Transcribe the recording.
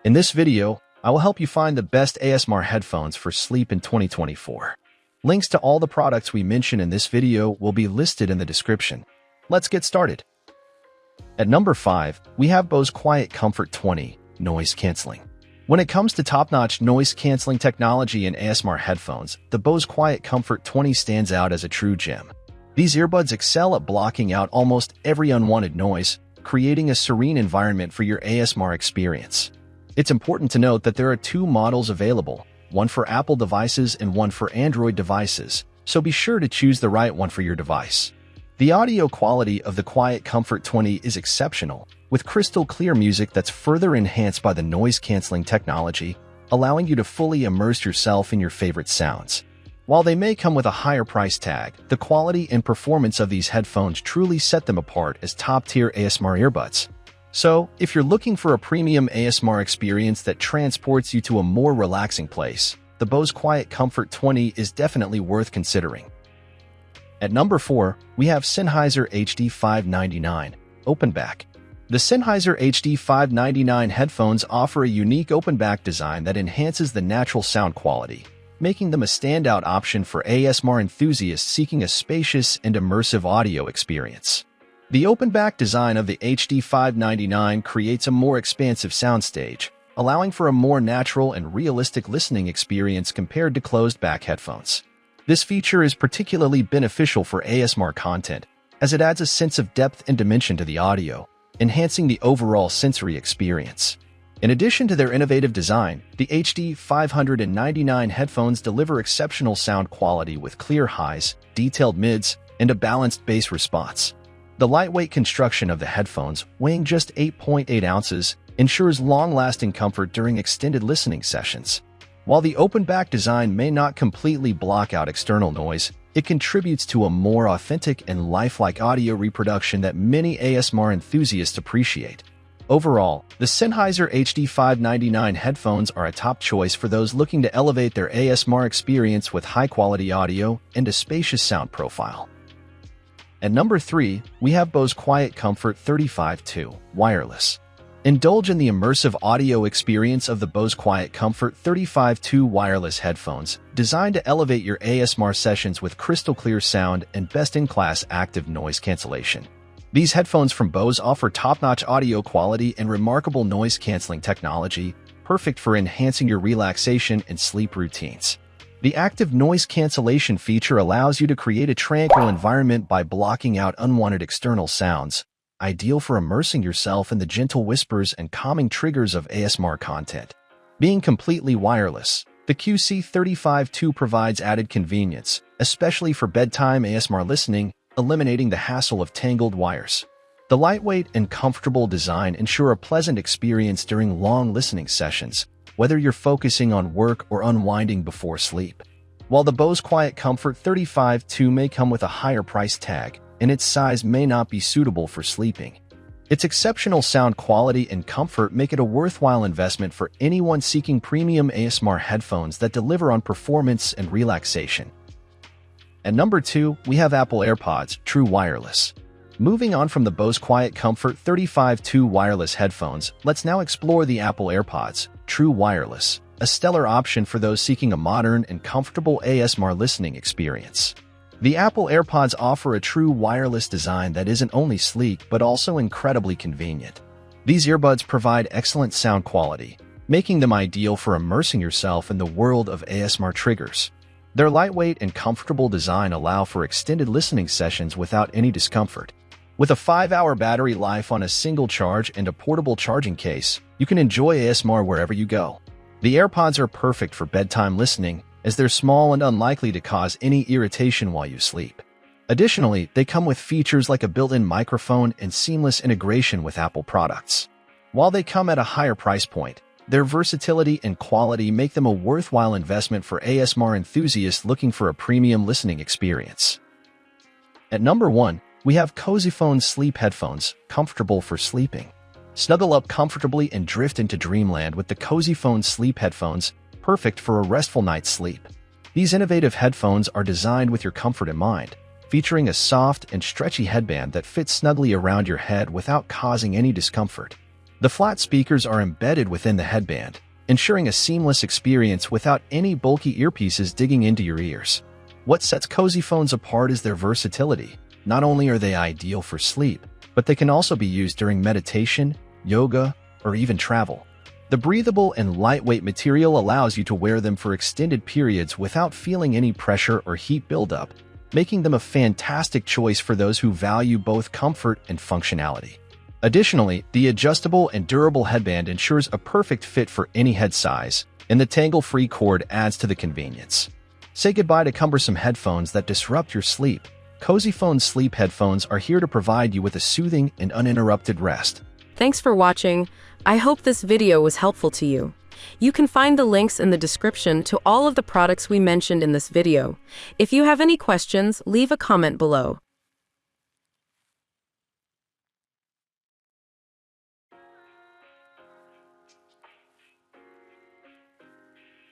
In this video, I will help you find the best ASMR headphones for sleep in 2024. Links to all the products we mention in this video will be listed in the description. Let's get started. At number 5, we have Bose Quiet Comfort 20 Noise Cancelling. When it comes to top-notch noise-canceling technology in ASMR headphones, the Bose Quiet Comfort 20 stands out as a true gem. These earbuds excel at blocking out almost every unwanted noise, creating a serene environment for your ASMR experience. It's important to note that there are two models available, one for Apple devices and one for Android devices, so be sure to choose the right one for your device. The audio quality of the Quiet Comfort 20 is exceptional, with crystal clear music that's further enhanced by the noise-canceling technology, allowing you to fully immerse yourself in your favorite sounds. While they may come with a higher price tag, the quality and performance of these headphones truly set them apart as top-tier ASMR earbuds. So, if you're looking for a premium ASMR experience that transports you to a more relaxing place, the Bose Quiet Comfort 20 is definitely worth considering. At number 4, we have Sennheiser HD 599 Openback. The Sennheiser HD 599 headphones offer a unique open-back design that enhances the natural sound quality, making them a standout option for ASMR enthusiasts seeking a spacious and immersive audio experience. The open-back design of the HD 599 creates a more expansive soundstage, allowing for a more natural and realistic listening experience compared to closed-back headphones. This feature is particularly beneficial for ASMR content, as it adds a sense of depth and dimension to the audio, enhancing the overall sensory experience. In addition to their innovative design, the HD 599 headphones deliver exceptional sound quality with clear highs, detailed mids, and a balanced bass response. The lightweight construction of the headphones, weighing just 8.8 ounces, ensures long-lasting comfort during extended listening sessions. While the open-back design may not completely block out external noise, it contributes to a more authentic and lifelike audio reproduction that many ASMR enthusiasts appreciate. Overall, the Sennheiser HD 599 headphones are a top choice for those looking to elevate their ASMR experience with high-quality audio and a spacious sound profile. At number 3, we have Bose Quiet Comfort 35-2 Wireless. Indulge in the immersive audio experience of the Bose Quiet Comfort 35-2 wireless headphones, designed to elevate your ASMR sessions with crystal-clear sound and best-in-class active noise cancellation. These headphones from Bose offer top-notch audio quality and remarkable noise-canceling technology, perfect for enhancing your relaxation and sleep routines. The active noise cancellation feature allows you to create a tranquil environment by blocking out unwanted external sounds, ideal for immersing yourself in the gentle whispers and calming triggers of ASMR content. Being completely wireless, the QC35-2 provides added convenience, especially for bedtime ASMR listening, eliminating the hassle of tangled wires. The lightweight and comfortable design ensure a pleasant experience during long listening sessions, whether you're focusing on work or unwinding before sleep. While the Bose Quiet Comfort 35-2 may come with a higher price tag, and its size may not be suitable for sleeping, its exceptional sound quality and comfort make it a worthwhile investment for anyone seeking premium ASMR headphones that deliver on performance and relaxation. At number 2, we have Apple AirPods True Wireless. Moving on from the Bose Quiet Comfort 35-2 wireless headphones, let's now explore the Apple AirPods True Wireless, a stellar option for those seeking a modern and comfortable ASMR listening experience. The Apple AirPods offer a true wireless design that isn't only sleek but also incredibly convenient. These earbuds provide excellent sound quality, making them ideal for immersing yourself in the world of ASMR triggers. Their lightweight and comfortable design allow for extended listening sessions without any discomfort. With a 5-hour battery life on a single charge and a portable charging case, you can enjoy ASMR wherever you go. The AirPods are perfect for bedtime listening, as they're small and unlikely to cause any irritation while you sleep. Additionally, they come with features like a built-in microphone and seamless integration with Apple products. While they come at a higher price point, their versatility and quality make them a worthwhile investment for ASMR enthusiasts looking for a premium listening experience. At number 1, we have Cozyphone Sleep Headphones, comfortable for sleeping. Snuggle up comfortably and drift into dreamland with the Cozyphone Sleep Headphones, perfect for a restful night's sleep. These innovative headphones are designed with your comfort in mind, featuring a soft and stretchy headband that fits snugly around your head without causing any discomfort. The flat speakers are embedded within the headband, ensuring a seamless experience without any bulky earpieces digging into your ears. What sets cozy phones apart is their versatility. Not only are they ideal for sleep, but they can also be used during meditation, yoga, or even travel. The breathable and lightweight material allows you to wear them for extended periods without feeling any pressure or heat buildup, making them a fantastic choice for those who value both comfort and functionality. Additionally, the adjustable and durable headband ensures a perfect fit for any head size, and the tangle-free cord adds to the convenience. Say goodbye to cumbersome headphones that disrupt your sleep. Cozy Phone sleep headphones are here to provide you with a soothing and uninterrupted rest. Thanks for watching. I hope this video was helpful to you. You can find the links in the description to all of the products we mentioned in this video. If you have any questions, leave a comment below.